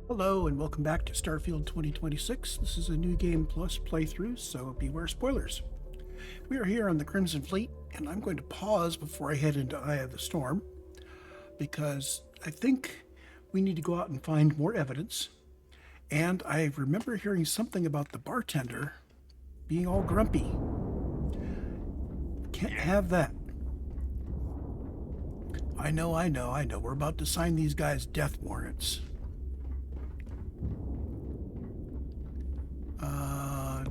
Hello and welcome back to Starfield 2026. This is a new game plus playthrough, so beware spoilers. We are here on the Crimson Fleet, and I'm going to pause before I head into Eye of the Storm, because I think we need to go out and find more evidence. And I remember hearing something about the bartender being all grumpy. Can't have that. I know. We're about to sign these guys death warrants.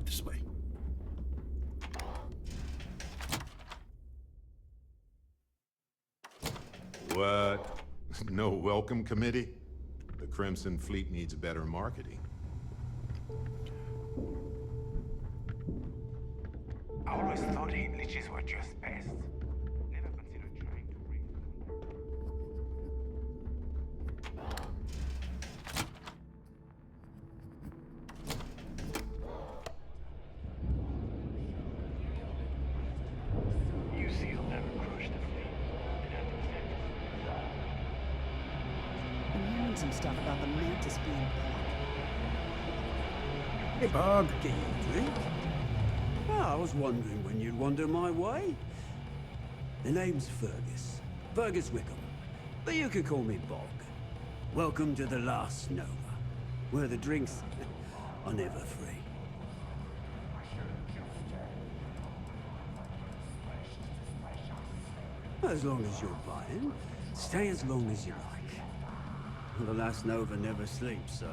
This way. What? No welcome committee? The Crimson Fleet needs better marketing. I always thought heat leeches were just pests. Never considered trying to bring You see, you'll never crush the fleet. I'm hearing some stuff about the mantis being back. Hey, Bob. Get you a drink? Ah, I was wondering when you'd wander my way. The name's Fergus. Fergus Wickham. But you could call me Bog. Welcome to the last Nova, where the drinks are never free. As long as you're buying, stay as long as you like. Well, the last Nova never sleeps, so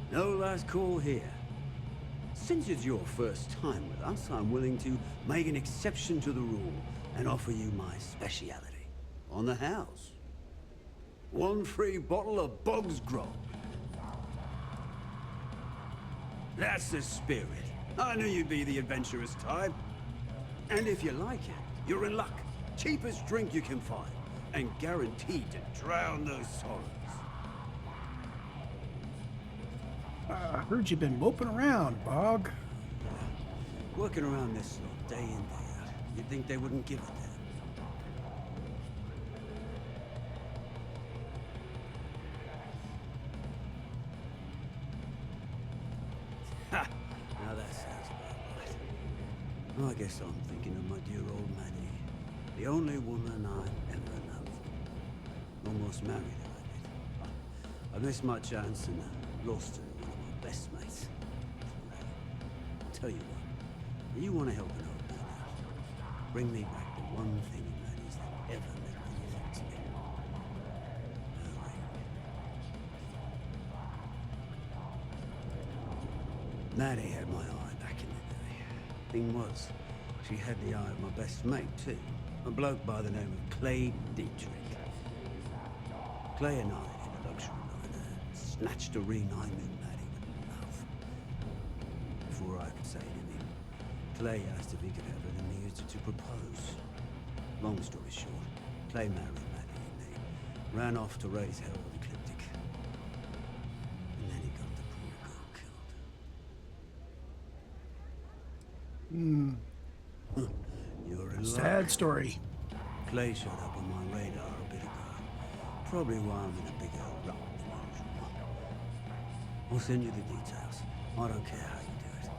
no last call here. Since it's your first time with us, I'm willing to make an exception to the rule and offer you my speciality on the house. One free bottle of Bog's Grog. That's the spirit. I knew you'd be the adventurous type. And if you like it, you're in luck. Cheapest drink you can find, and guaranteed to drown those sorrows. I heard you've been moping around, Bog. Working around this lot day in, day out. You'd think they wouldn't give a damn. Ha! Now that sounds about right. Well, I guess I'm thinking of my dear old Maddie. The only woman I ever loved. Almost married her, I did. I missed my chance and lost her, one of my best mates. Tell you what, you want to help an old man out. Bring me back the one thing in Maddie's that ever meant anything to me. Her ring. Maddie had my eye back in the day. Thing was, she had the eye of my best mate, too. A bloke by the name of Clay Dietrich. Clay and I, in a luxury liner, snatched a ring I knew Maddie would love. Before I could say anything, Clay asked if he could have it and he used it to propose. Long story short, Clay married Maddie and they ran off to raise hell with Ecliptic. And then he got the poor girl killed. You're in luck. Sad story. Clay showed up on my radar a bit ago. Probably while I'm in a bigger rut than usual. I'll send you the details. I don't care how you do it.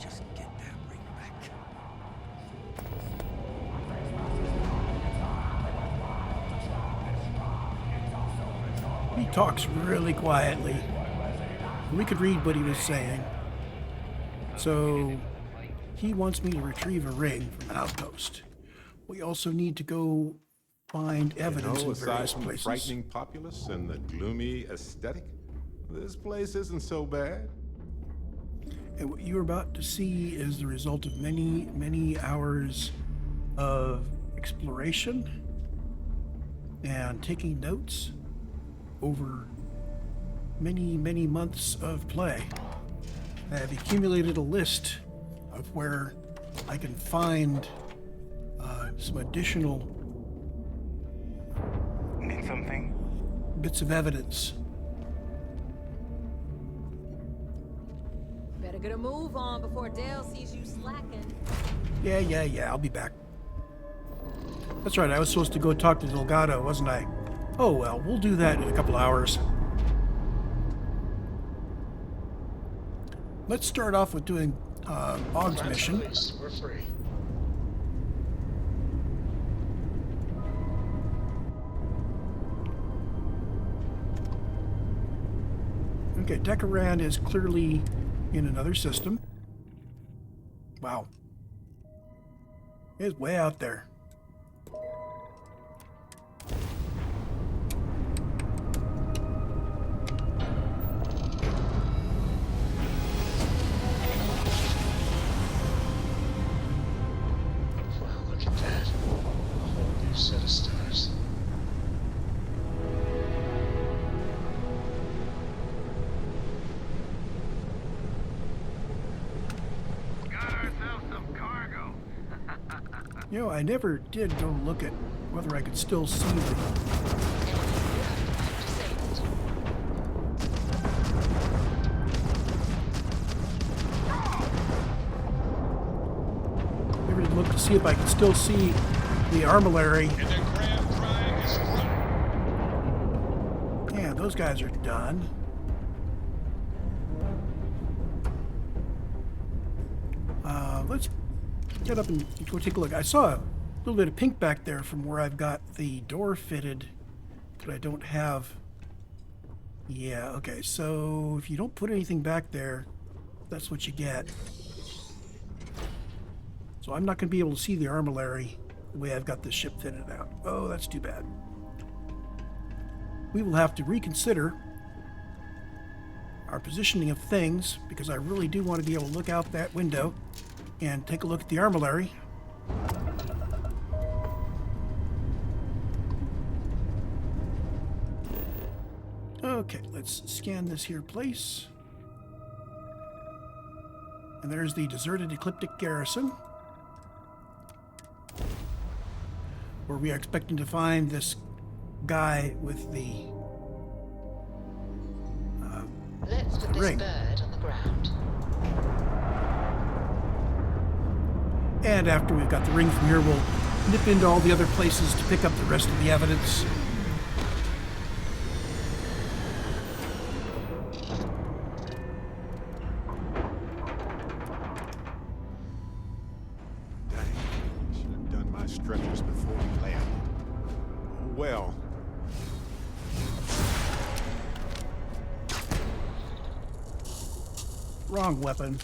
Just get that ring back. He talks really quietly. We could read what he was saying. So, he wants me to retrieve a ring from an outpost. We also need to go find evidence in aside various from the places. frightening populace and the gloomy aesthetic, this place isn't so bad. And what you're about to see is the result of many, many hours of exploration and taking notes over many, many months of play. I have accumulated a list of where I can find some additional Need something? bits of evidence. Better get a move on before Dale sees you slacking. Yeah, I'll be back. That's right, I was supposed to go talk to Delgado, wasn't I? Oh well, we'll do that in a couple hours. Let's start off with doing Ogg's mission. Police, we're free. Okay, Decaran is clearly in another system. Wow. It's way out there. Wow, look at that. A whole new set of stars. Got ourselves some cargo. You know, I never did go look at whether I could still see the... Never did look to see if I could still see the armillary. And the Grand Prime is running. Yeah, those guys are done. Let's get up and go take a look. I saw a little bit of pink back there from where I've got the door fitted, but I don't have... Yeah, okay, so if you don't put anything back there, that's what you get. So I'm not going to be able to see the armillary the way I've got this ship fitted out. Oh, that's too bad. We will have to reconsider our positioning of things, because I really do want to be able to look out that window and take a look at the armillary. Okay, let's scan this here place. And there's the deserted Ecliptic garrison, where we are expecting to find this guy with the Let's put this ring. bird on the ground. And after we've got the ring from here, we'll nip into all the other places to pick up the rest of the evidence. Dang, should have done my stretchers before we landed. Oh, well. Wrong weapon.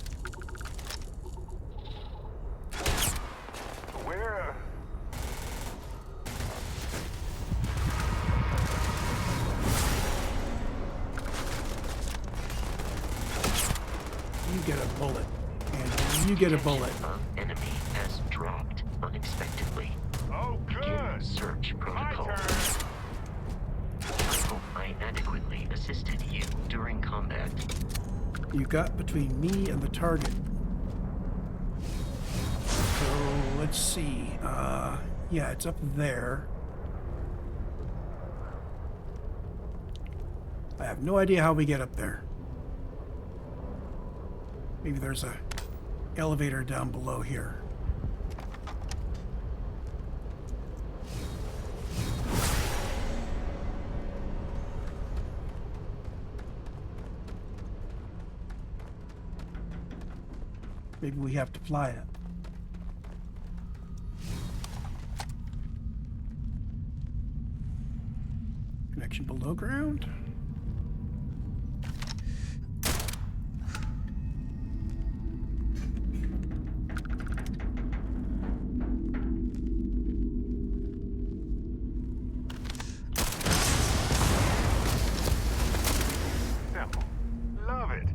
Where? You get a bullet. And you get a bullet. Enemy has dropped unexpectedly. Oh, Begin good. search My protocol. turn. I hope I adequately assisted you during combat. You got between me and the target. So let's see. Yeah, it's up there. I have no idea how we get up there. Maybe there's a elevator down below here. Maybe we have to fly it. Connection below ground? Simple. Love it.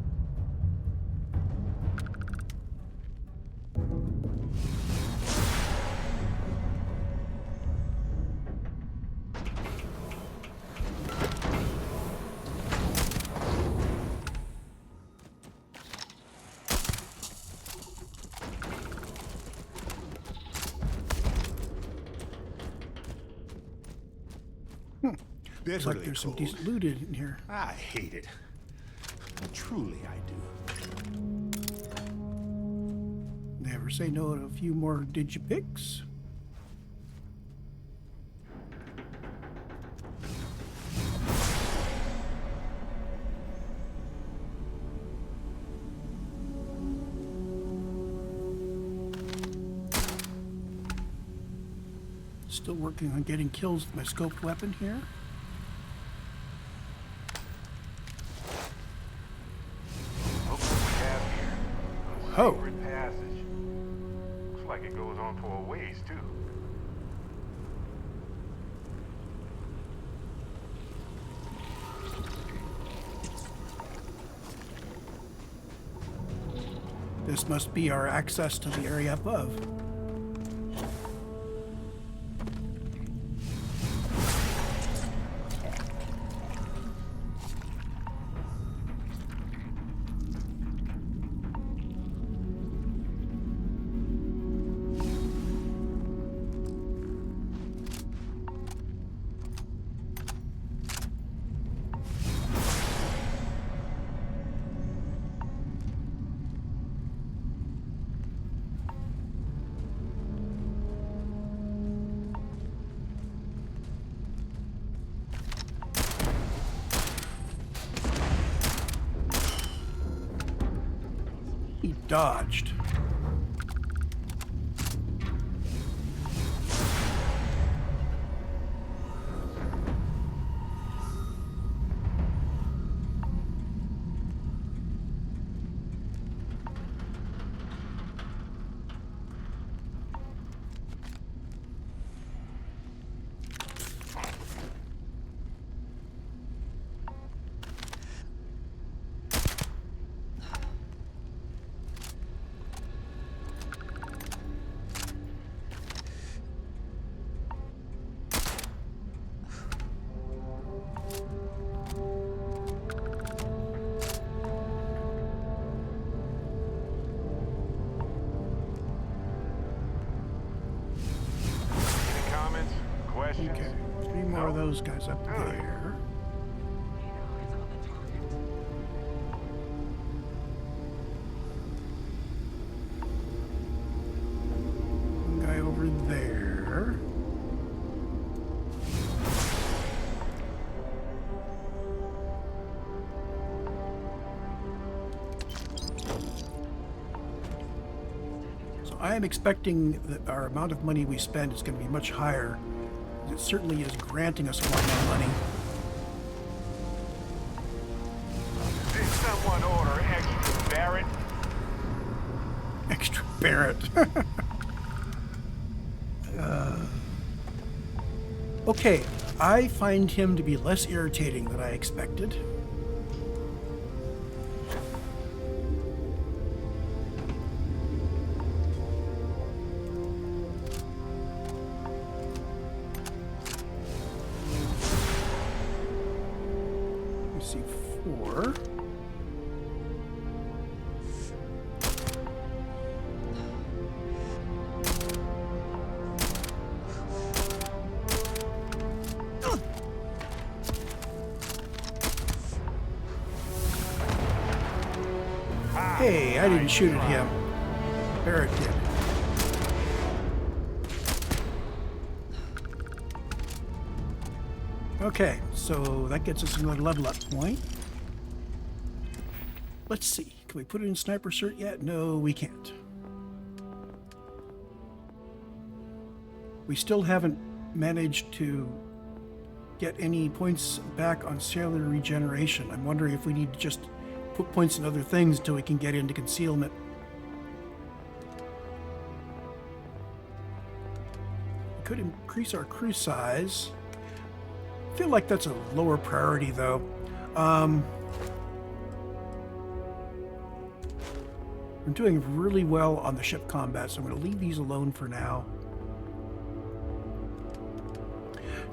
Looks like there's some decent loot in here. I hate it. Truly, I do. Never say no to a few more digipicks. Still working on getting kills with my scoped weapon here. Look what we have here. A Oh. secret passage. Looks like it goes on for a ways, too. This must be our access to the area above. He dodged. Any comments? Questions? Okay, 3 more of those guys up there. One guy over there. So I am expecting that our amount of money we spend is going to be much higher. It certainly is granting us a lot more money. Did someone order extra Barrett? Extra Barrett. Okay, I find him to be less irritating than I expected. Let me see, 4. Hey, I didn't shoot at him. Barrett did. Okay, so that gets us another level up point. Let's see. Can we put it in sniper cert yet? No, we can't. We still haven't managed to get any points back on cellular regeneration. I'm wondering if we need to just put points in other things until we can get into concealment. We could increase our crew size. I feel like that's a lower priority though. We're doing really well on the ship combat, so I'm going to leave these alone for now.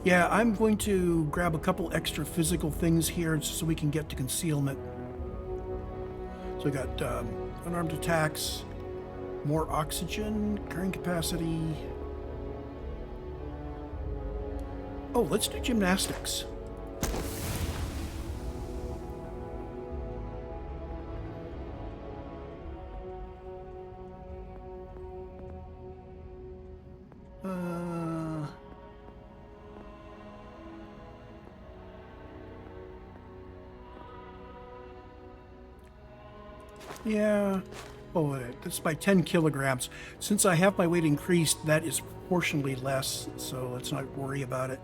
Yeah, I'm going to grab a couple extra physical things here so we can get to concealment. So we got unarmed attacks, more oxygen, carrying capacity. Oh, let's do gymnastics. Yeah, Oh, that's by 10 kilograms. Since I have my weight increased, that is proportionally less, so let's not worry about it.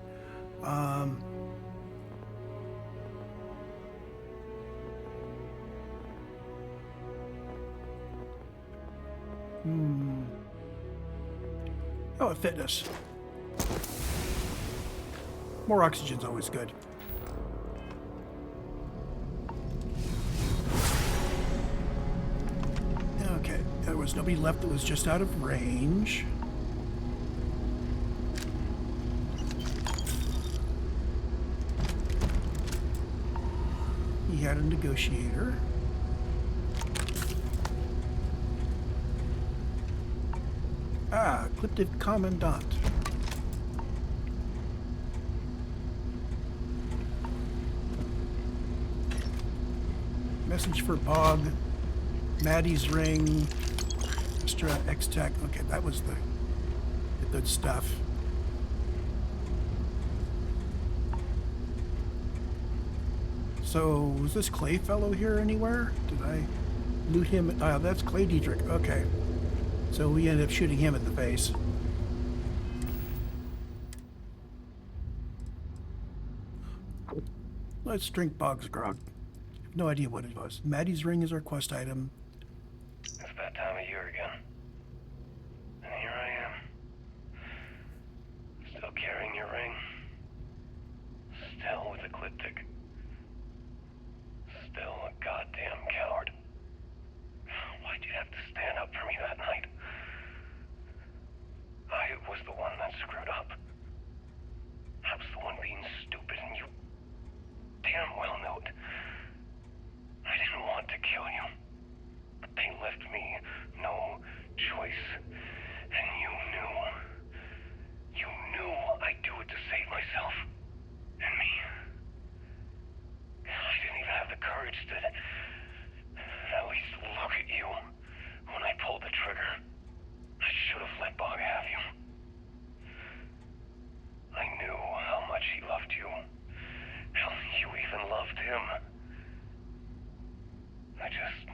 Oh, fitness. More oxygen's always good. Okay, there was nobody left that was just out of range. He had a negotiator. Ah, Ecliptic Commandant. Message for Bog. Maddie's ring. Extra X-Tech. Okay, that was the good stuff. So, was this Clay fellow here anywhere? Did I loot him? Ah, that's Clay Dietrich. Okay. So we ended up shooting him in the face. Let's drink Bog's grog. No idea what it was. Maddie's ring is our quest item. It's that time of year again. And here I am. Still carrying your ring. Still with Ecliptic. Still a goddamn coward. Why'd you have to stand up for me that night? I was the one that screwed up. I was the one being stupid, and you damn well knew it. I didn't want to kill you, but they left me no choice. And you knew. You knew I'd do it to save myself. And me. I didn't even have the courage to at least look at you when I pulled the trigger. I should have let Bog have you. I knew how much he loved you. Hell, you even loved him. I just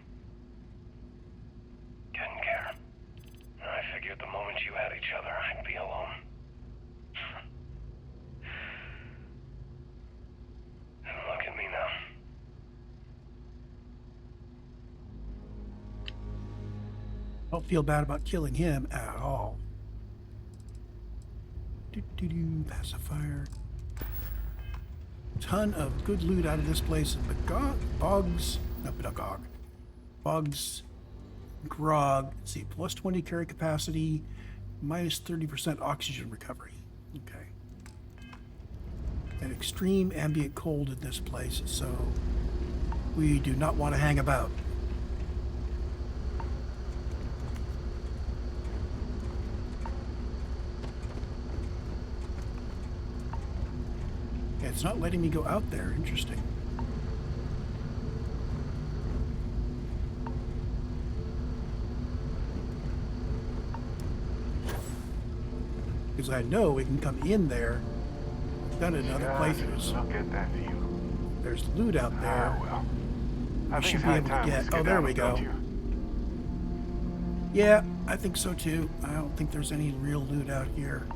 didn't care. I figured the moment you had each other, I'd be alone. And look at me now. Don't feel bad about killing him at all. Pacifier. Ton of good loot out of this place. Bog's grog. Let's see, plus 20 carry capacity, minus 30% oxygen recovery. Okay. An extreme ambient cold in this place, so we do not want to hang about. Yeah, it's not letting me go out there. Interesting. Because I know we can come in there. I've done it in other playthroughs. Look at that view. There's loot out there. Well. I We think should it's be high able to time get. to Oh, there we skedaddle, go. don't you? Yeah, I think so too. I don't think there's any real loot out here.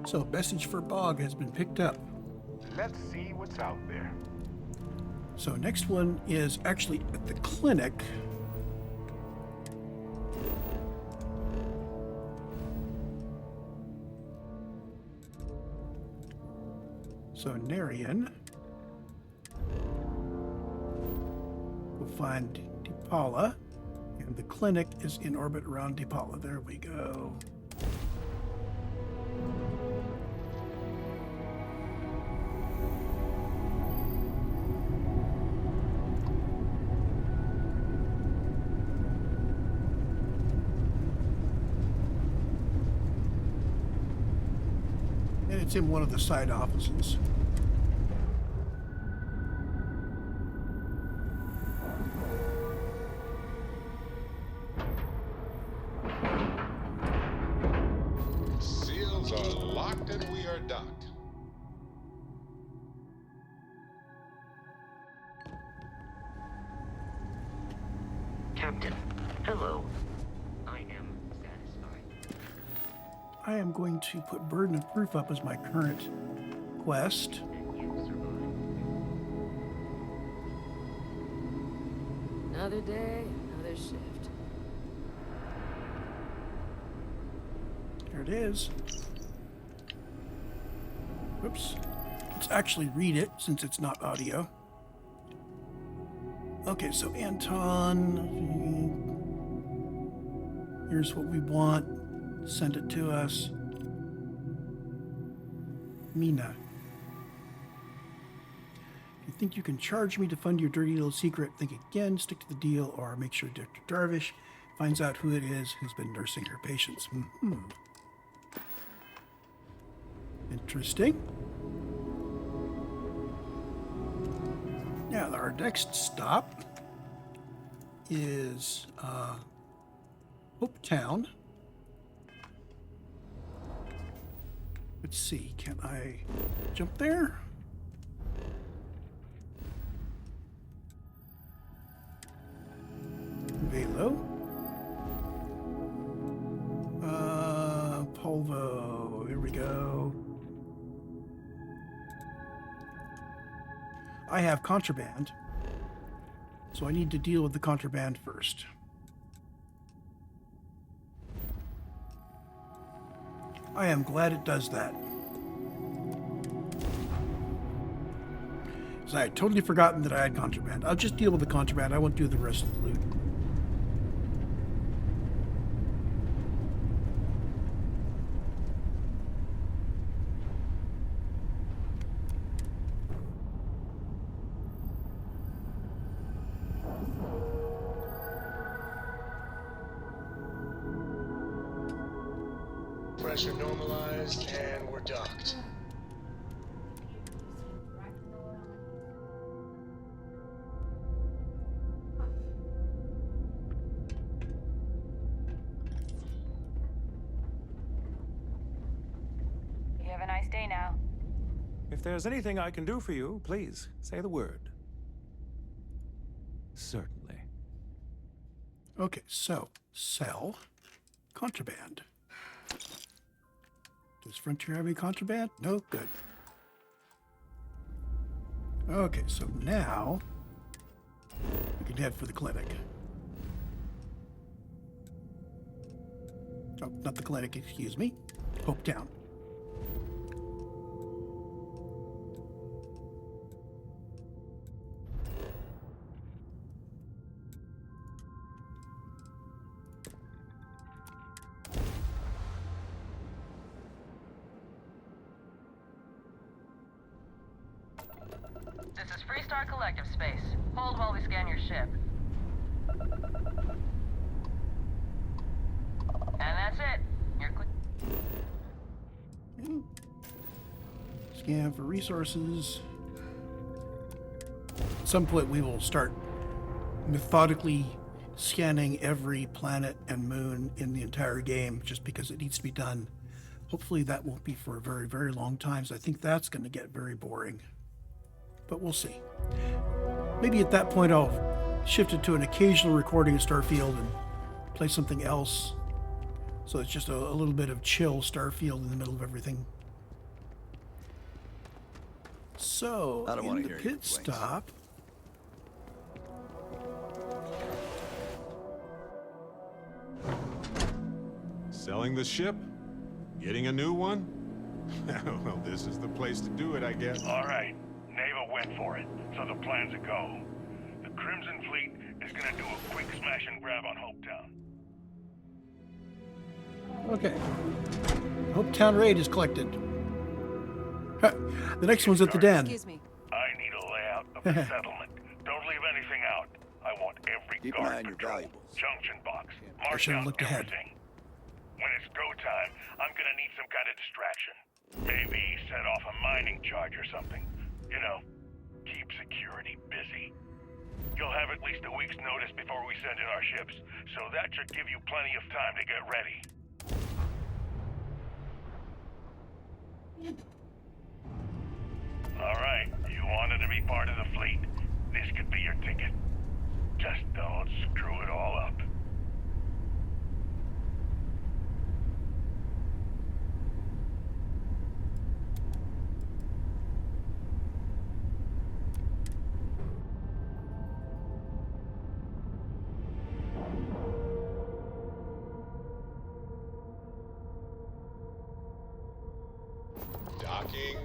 So, message for Bog has been picked up. Let's see what's out there. So, next one is actually at the clinic. So, Narian. We'll find Depala. And the clinic is in orbit around Depala. There we go. And it's in one of the side offices. Seals are locked and we are docked. I am going to put Burden of Proof up as my current quest. Another day, another shift. Here it is. Whoops. Let's actually read it since it's not audio. Okay, so Anton, here's what we want. Send it to us. Mina. If you think you can charge me to fund your dirty little secret, think again, stick to the deal, or make sure Dr. Darvish finds out who it is who's been nursing her patients. Interesting. Now, our next stop is Hope Town. Let's see, can I jump there? Velo. Polvo, here we go. I have contraband, so I need to deal with the contraband first. I am glad it does that. So I had totally forgotten that I had contraband. I'll just deal with the contraband. I won't do the rest of the loot. Pressure normalized, and we're docked. You have a nice day now. If there's anything I can do for you, please say the word. Certainly. Okay, so sell contraband. Does Frontier have any contraband? No? Good. Okay, so now we can head for the clinic. Oh, not the clinic, excuse me. Hope Town. This is Freestar Collective Space. Hold while we scan your ship. And that's it. You're clear. Scan for resources. At some point we will start methodically scanning every planet and moon in the entire game just because it needs to be done. Hopefully that won't be for a very, very long time, so I think that's going to get very boring. But we'll see. Maybe at that point I'll shift it to an occasional recording of Starfield and play something else. So it's just a little bit of chill Starfield in the middle of everything. So, in the pit stop... Selling the ship? Getting a new one? Well, this is the place to do it, I guess. All right. Neva went for it, so the plan's a go. The Crimson Fleet is gonna do a quick smash and grab on Hope Town. Okay. Hope Town raid is collected. The next one's at the den. Excuse me. I need a layout of the settlement. Don't leave anything out. I want every guard patrol, junction box, mark should've out looked ahead. everything. When it's go time, I'm gonna need some kind of distraction. Maybe set off a mining charge or something. You know, keep security busy. You'll have at least a week's notice before we send in our ships, so that should give you plenty of time to get ready. All right, you wanted to be part of the fleet. This could be your ticket. Just don't screw it all up. Docking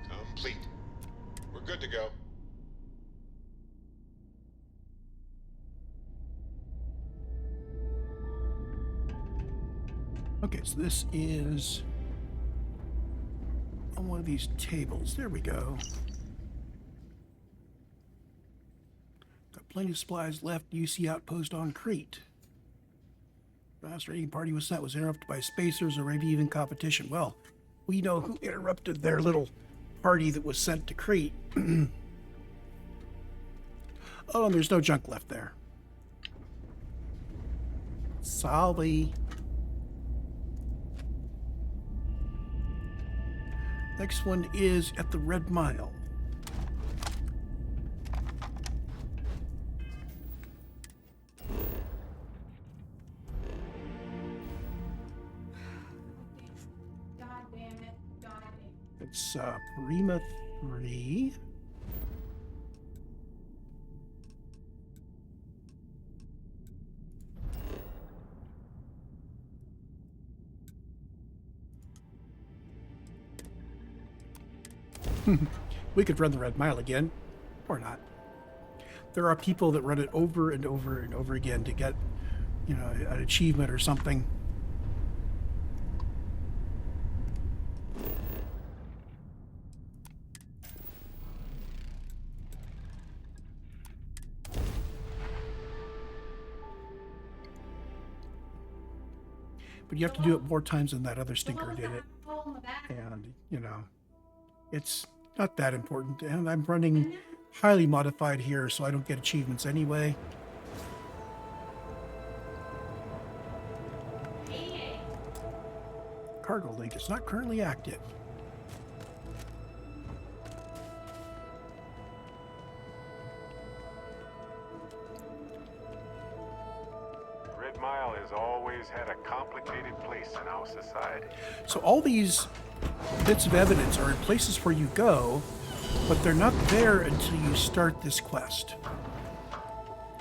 complete. We're good to go. Okay, so this is on one of these tables. There we go. Got plenty of supplies left. UC outpost on Crete. Last raiding party was sent was interrupted by spacers or maybe even competition. Well, we know who interrupted their little party that was sent to Crete. Oh, and there's no junk left there. Sorry. Next one is at the Red Mile. It's Prima 3. We could run the Red Mile again, or not. There are people that run it over and over and over again to get, you know, an achievement or something. But you have to do it more times than that other stinker did it. And, you know, it's not that important. And I'm running highly modified here, so I don't get achievements anyway. Cargo link is not currently active. Red Mile has always had a complicated place in our society. So all these bits of evidence are in places where you go, but they're not there until you start this quest.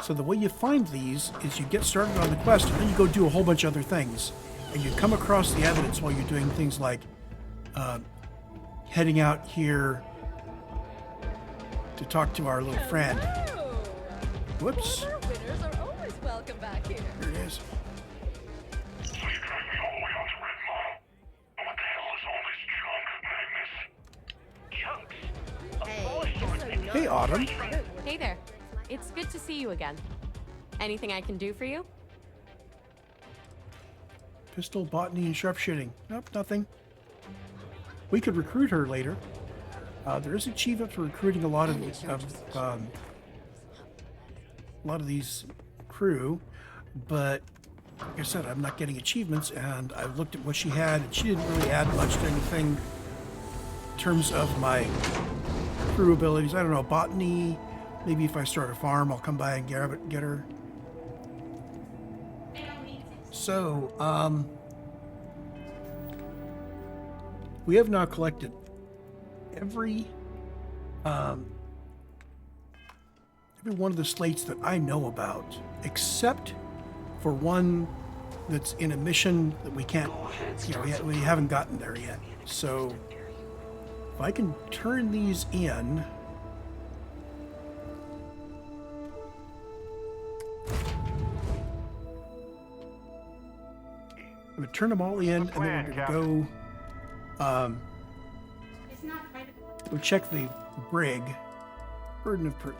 So the way you find these is you get started on the quest, and then you go do a whole bunch of other things. And you come across the evidence while you're doing things like heading out here to talk to our little friend. Whoops. Winners are always welcome back here. Here it is. So you dragged me all the way out to Red Mile. What the hell is all this junk, Magnus? Chunks? Hey, Autumn. Hey there. It's good to see you again. Anything I can do for you? Pistol, botany, and sharpshooting. Nope, nothing. We could recruit her later. There is an achievement for recruiting a lot of these crew, but like I said, I'm not getting achievements, and I looked at what she had, and she didn't really add much to anything in terms of my crew abilities. I don't know, botany. Maybe if I start a farm, I'll come by and get her. So, we have now collected every one of the slates that I know about, except for one that's in a mission that we can't, you know, we haven't gotten there yet. So, if I can turn these in. I'm going to turn them all in, and then we're going to go check the brig. Burden of proof.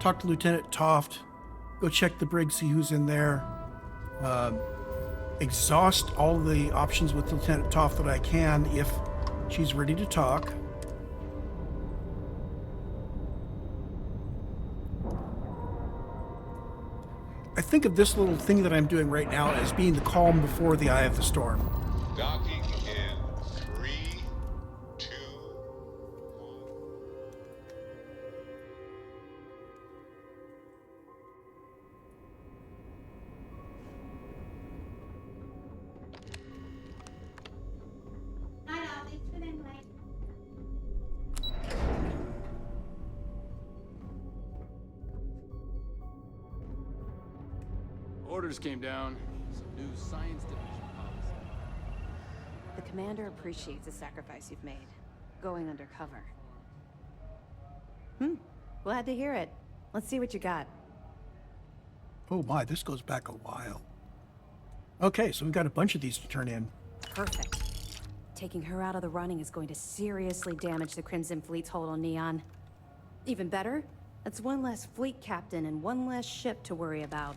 Talk to Lieutenant Toft. Go check the brig, see who's in there. Exhaust all the options with Lieutenant Toft that I can if she's ready to talk. I think of this little thing that I'm doing right now as being the calm before the eye of the storm. Docking in 3, 2, 1. Orders came down. Some new science division policy. The commander appreciates the sacrifice you've made, going undercover. Glad to hear it. Let's see what you got. Oh my, this goes back a while. Okay, so we've got a bunch of these to turn in. Perfect. Taking her out of the running is going to seriously damage the Crimson Fleet's hold on Neon. Even better, that's one less fleet captain and one less ship to worry about.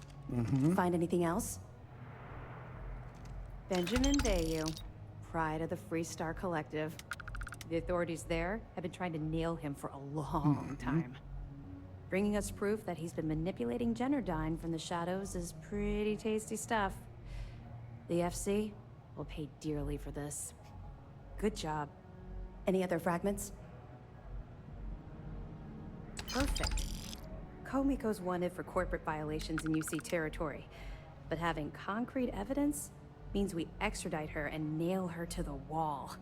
Find anything else? Benjamin Bayou, pride of the Freestar Collective. The authorities there have been trying to nail him for a long time. Bringing us proof that he's been manipulating Generdyne from the shadows is pretty tasty stuff. The FC will pay dearly for this. Good job. Any other fragments? Perfect. Komiko's wanted for corporate violations in UC territory, but having concrete evidence means we extradite her and nail her to the wall.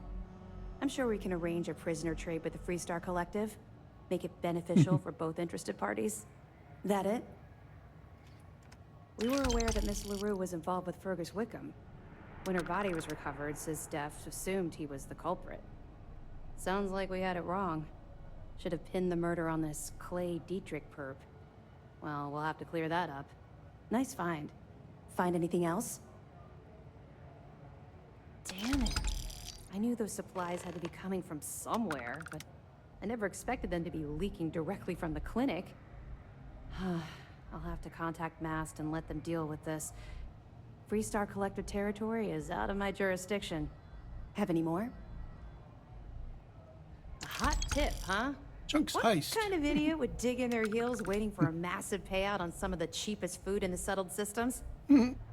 I'm sure we can arrange a prisoner trade with the Freestar Collective, make it beneficial for both interested parties. That it? We were aware that Miss LaRue was involved with Fergus Wickham. When her body was recovered, SysDef assumed he was the culprit. Sounds like we had it wrong. Should have pinned the murder on this Clay Dietrich perp. Well, we'll have to clear that up. Nice find. Find anything else? Damn it. I knew those supplies had to be coming from somewhere, but I never expected them to be leaking directly from the clinic. I'll have to contact MAST and let them deal with this. Freestar Collective territory is out of my jurisdiction. Have any more? A hot tip, huh? Chunk's What heist. kind of idiot would dig in their heels waiting for a massive payout on some of the cheapest food in the settled systems?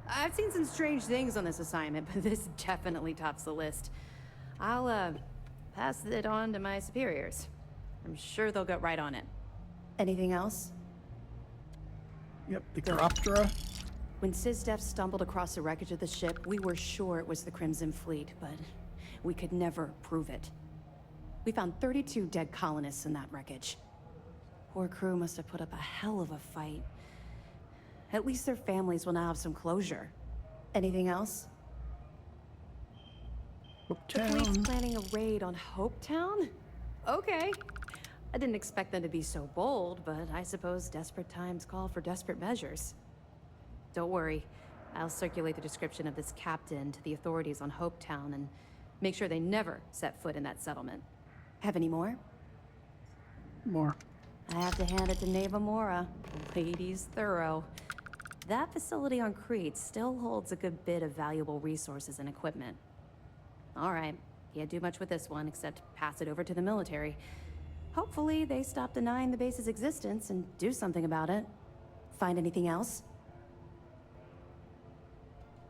I've seen some strange things on this assignment, but this definitely tops the list. I'll, pass it on to my superiors. I'm sure they'll get right on it. Anything else? Yep, the Chiroptera. When SysDef stumbled across the wreckage of the ship, we were sure it was the Crimson Fleet, but we could never prove it. We found 32 dead colonists in that wreckage. Poor crew must have put up a hell of a fight. At least their families will now have some closure. Anything else? The fleet's planning a raid on Hopetown? Okay. I didn't expect them to be so bold, but I suppose desperate times call for desperate measures. Don't worry. I'll circulate the description of this captain to the authorities on Hopetown and make sure they never set foot in that settlement. Have any more? More. I have to hand it to Neva Mora. Lady's thorough. That facility on Crete still holds a good bit of valuable resources and equipment. All right, can't do much with this one except pass it over to the military. Hopefully they stop denying the base's existence and do something about it. Find anything else?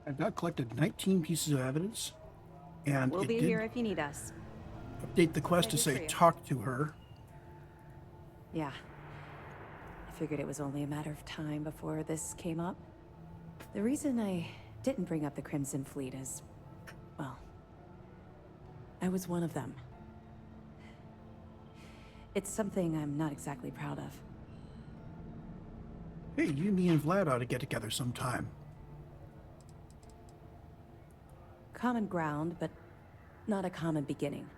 I've now collected 19 pieces of evidence, and We'll it be did here if you need us. update the quest to say talk to her. Yeah. I figured it was only a matter of time before this came up. The reason I didn't bring up the Crimson Fleet is, well, I was one of them. It's something I'm not exactly proud of. Hey, you, me, and Vlad ought to get together sometime. Common ground, but not a common beginning.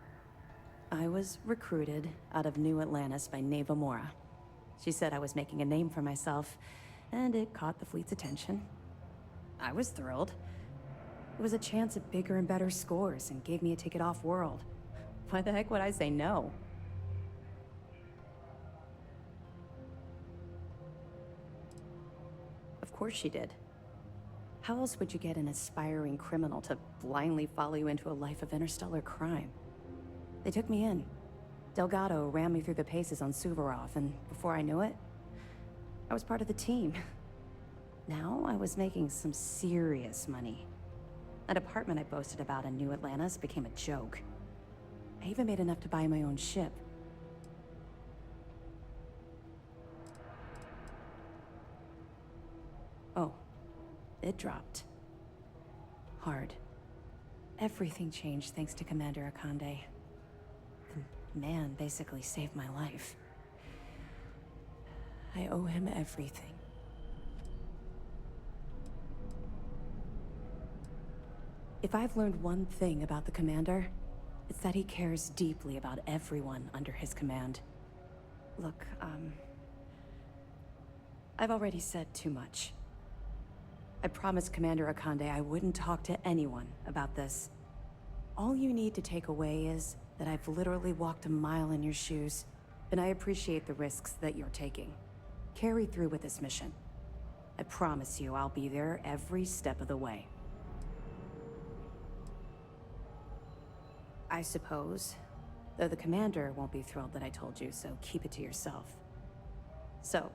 I was recruited out of New Atlantis by Neva Mora. She said I was making a name for myself, and it caught the fleet's attention. I was thrilled. It was a chance at bigger and better scores and gave me a ticket off-world. Why the heck would I say no? Of course she did. How else would you get an aspiring criminal to blindly follow you into a life of interstellar crime? They took me in. Delgado ran me through the paces on Suvorov, and before I knew it, I was part of the team. Now I was making some serious money. That apartment I boasted about in New Atlantis became a joke. I even made enough to buy my own ship. Oh, it dropped. Hard. Everything changed thanks to Commander Akande. The man basically saved my life. I owe him everything. . If I've learned one thing about the Commander, it's that he cares deeply about everyone under his command. Look, I've already said too much. I promised Commander Akande I wouldn't talk to anyone about this. All you need to take away is that I've literally walked a mile in your shoes, and I appreciate the risks that you're taking. Carry through with this mission. I promise you I'll be there every step of the way. I suppose, though the Commander won't be thrilled that I told you, so keep it to yourself. So,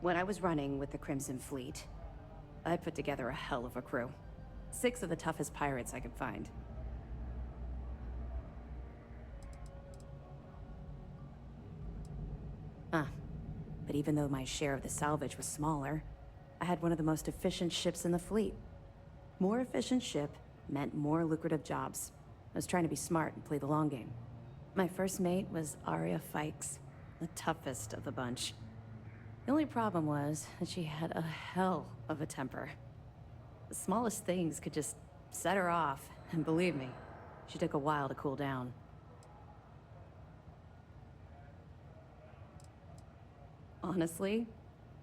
when I was running with the Crimson Fleet, I put together a hell of a crew. 6 of the toughest pirates I could find. But even though my share of the salvage was smaller, I had one of the most efficient ships in the fleet. More efficient ship meant more lucrative jobs. I was trying to be smart and play the long game. My first mate was Arya Fikes, the toughest of the bunch. The only problem was that she had a hell of a temper. The smallest things could just set her off, and believe me, she took a while to cool down. Honestly,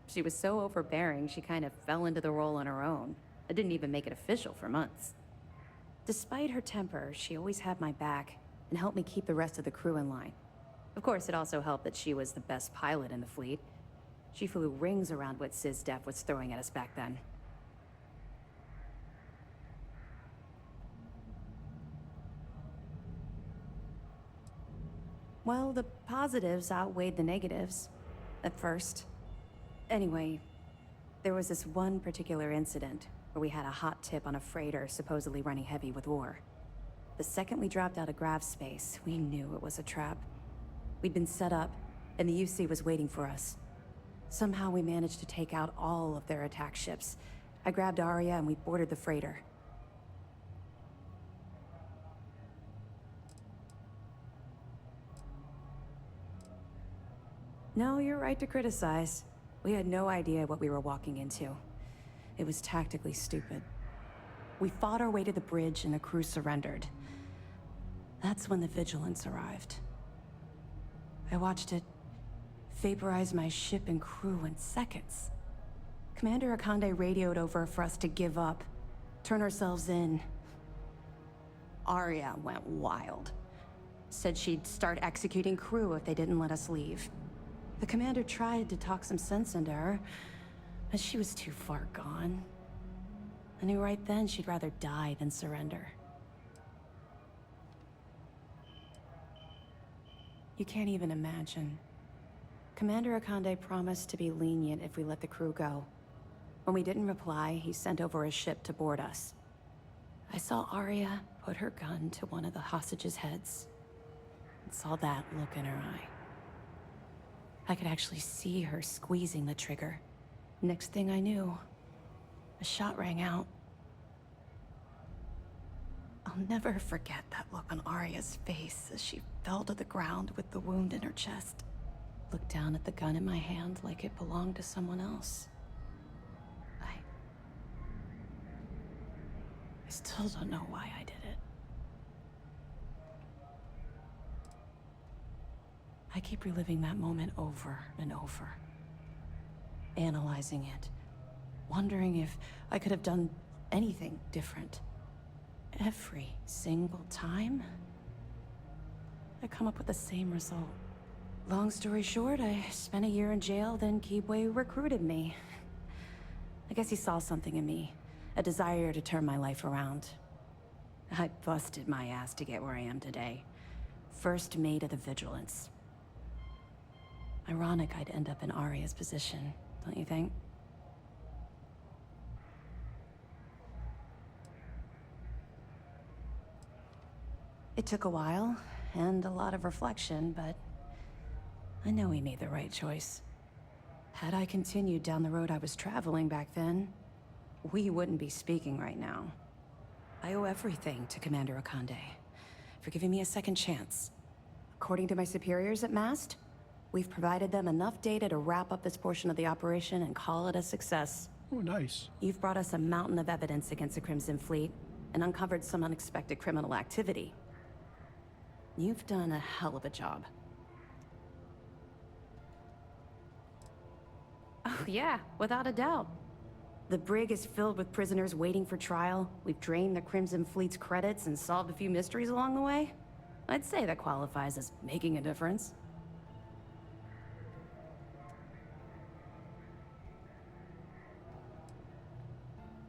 she was so overbearing she kind of fell into the role on her own. I didn't even make it official for months. Despite her temper, she always had my back and helped me keep the rest of the crew in line. Of course, it also helped that she was the best pilot in the fleet. She flew rings around what SysDef was throwing at us back then. Well, the positives outweighed the negatives. At first. Anyway, there was this one particular incident where we had a hot tip on a freighter supposedly running heavy with ore. The second we dropped out of grav space, we knew it was a trap. We'd been set up, and the UC was waiting for us. Somehow we managed to take out all of their attack ships. I grabbed Arya and we boarded the freighter. No, you're right to criticize. We had no idea what we were walking into. It was tactically stupid. We fought our way to the bridge and the crew surrendered. That's when the Vigilance arrived. I watched it vaporize my ship and crew in seconds. Commander Akande radioed over for us to give up, turn ourselves in. Arya went wild. Said she'd start executing crew if they didn't let us leave. The commander tried to talk some sense into her, but she was too far gone. I knew right then she'd rather die than surrender. You can't even imagine. Commander Akande promised to be lenient if we let the crew go. When we didn't reply, he sent over a ship to board us. I saw Arya put her gun to one of the hostages' heads, and saw that look in her eye. I could actually see her squeezing the trigger. Next thing I knew, a shot rang out. I'll never forget that look on Arya's face as she fell to the ground with the wound in her chest. Looked down at the gun in my hand like it belonged to someone else. I still don't know why I did it. I keep reliving that moment over and over. Analyzing it. Wondering if I could have done anything different. Every single time, I come up with the same result. Long story short, I spent a year in jail, then Keebway recruited me. I guess he saw something in me. A desire to turn my life around. I busted my ass to get where I am today. First mate of the Vigilance. Ironic I'd end up in Arya's position, don't you think? It took a while, and a lot of reflection, but I know we made the right choice. Had I continued down the road I was traveling back then, we wouldn't be speaking right now. I owe everything to Commander Akande for giving me a second chance. According to my superiors at Mast, we've provided them enough data to wrap up this portion of the operation and call it a success. Oh, nice. You've brought us a mountain of evidence against the Crimson Fleet, and uncovered some unexpected criminal activity. You've done a hell of a job. Oh yeah, without a doubt. The brig is filled with prisoners waiting for trial. We've drained the Crimson Fleet's credits and solved a few mysteries along the way. I'd say that qualifies as making a difference.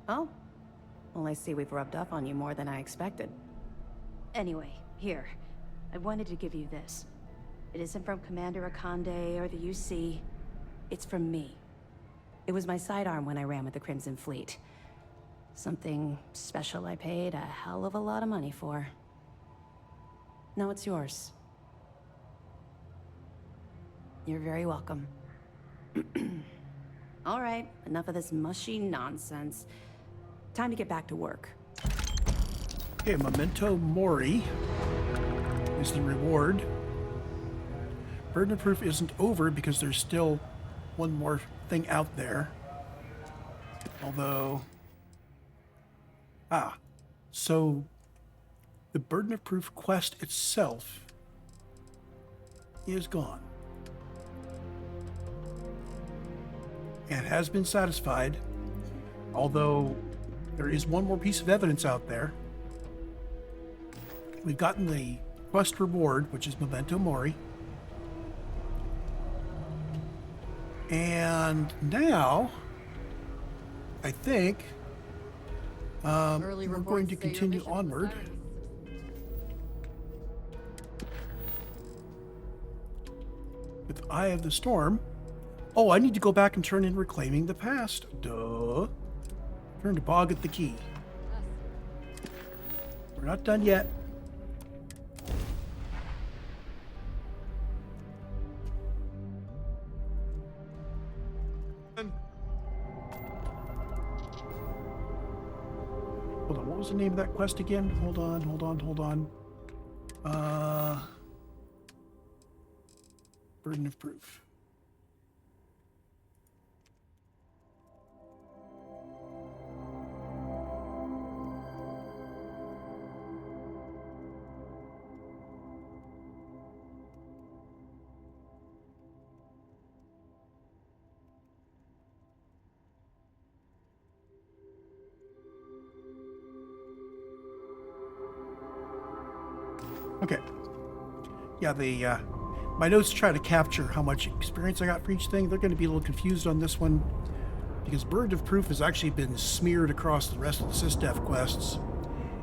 Oh? Well, I see we've rubbed up on you more than I expected. Anyway, here. I wanted to give you this. It isn't from Commander Akande or the UC. It's from me. It was my sidearm when I ran with the Crimson Fleet. Something special I paid a hell of a lot of money for. Now it's yours. You're very welcome. All right, enough of this mushy nonsense. Time to get back to work. Okay, Memento Mori is the reward. Burden of proof isn't over because there's still one more thing out there. Although... so the burden of proof quest itself is gone. And has been satisfied, although there is one more piece of evidence out there. We've gotten the quest reward, which is Memento Mori. And now, I think we're going to continue onward. With Eye of the Storm. Oh, I need to go back and turn in Reclaiming the Past. Duh. Turn to Bog at the Key. We're not done yet. Hold on, what was the name of that quest again? Hold on. Burden of Proof. Okay. Yeah, my notes try to capture how much experience I got for each thing. They're going to be a little confused on this one because Burden of Proof has actually been smeared across the rest of the SysDef quests,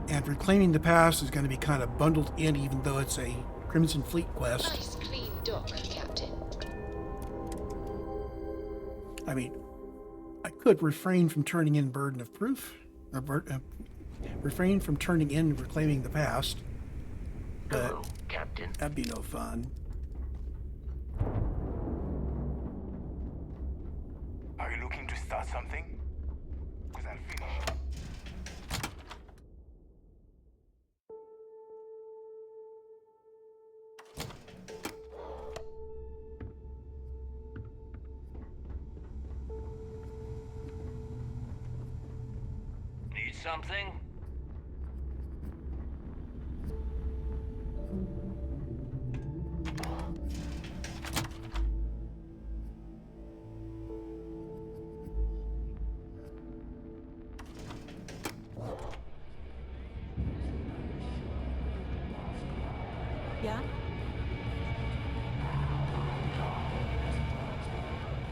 and Reclaiming the Past is going to be kind of bundled in, even though it's a Crimson Fleet quest. Nice clean dock, Captain. I mean, I could refrain from turning in Burden of Proof, or refrain from turning in Reclaiming the Past. But hello, Captain. That'd be no fun. Are you looking to start something? Because I'll finish. Need something? Yeah?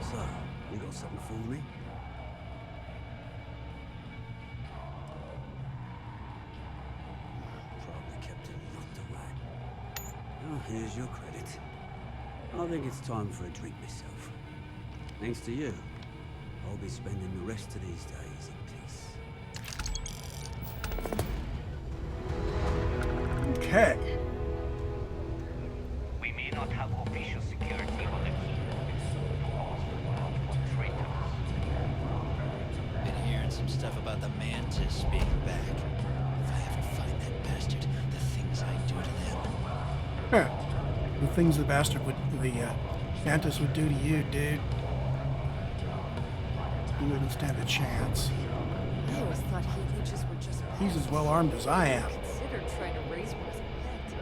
So, you got something for me? Probably kept it locked away. Well, here's your credit. I think it's time for a drink myself. Thanks to you, I'll be spending the rest of these days in peace. Okay. We may not have official security on the key. Been hearing some stuff about the Mantis being back. If I have to find that bastard, the things I do to them. The things the Mantis would do to you, dude. You wouldn't stand a chance. I was thought heat leeches were just He's as well armed as I am. considered trying to raise one as a pet.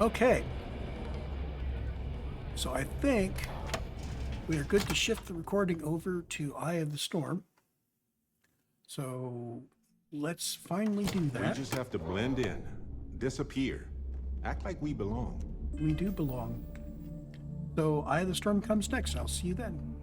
Okay. So I think we are good to shift the recording over to Eye of the Storm. So let's finally do We that. just have to blend in, disappear, act like we belong. We do belong. So Eye of the Storm comes next. I'll see you then.